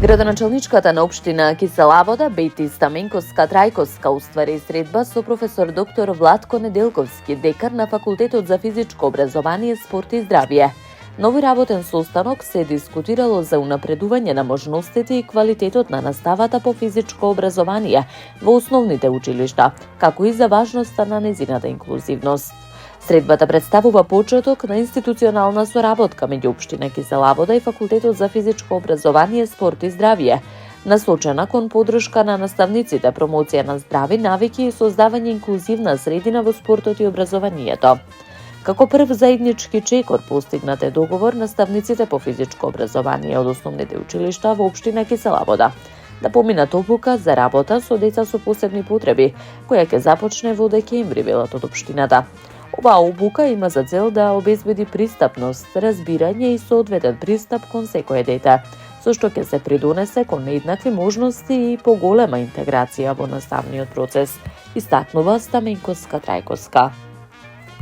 Градоначалничката на општина Кисела Вода, Бејти Стаменковска-Трајковска, уствари средба со професор доктор Владко Неделковски, декар на Факултетот за физичко образование, спорт и здравје. На овој работен состанок се дискутирало за унапредување на можностите и квалитетот на наставата по физичко образование во основните училишта, како и за важноста на нејзината инклузивност. Средбата представува почеток на институционална соработка меѓу општина Кисела Вода и Факултетот за физичко образование, спорт и здравје, насочена кон поддршка на наставниците, промоција на здрави навики и создавање инклузивна средина во спортот и образованието. Како прв заеднички чекор постигнат е договор наставниците по физичко образование од основните училишта во општина Кисела Вода да поминат обука за работа со деца со посебни потреби, која ќе започне во декември, велат од општината. Оваа обука има за цел да обезбеди пристапност, разбирање и соодветен пристап кон секое дете, со што ќе се придонесе кон нееднакви можности и поголема интеграција во наставниот процес, истакнува Стаменковска-Трајковска.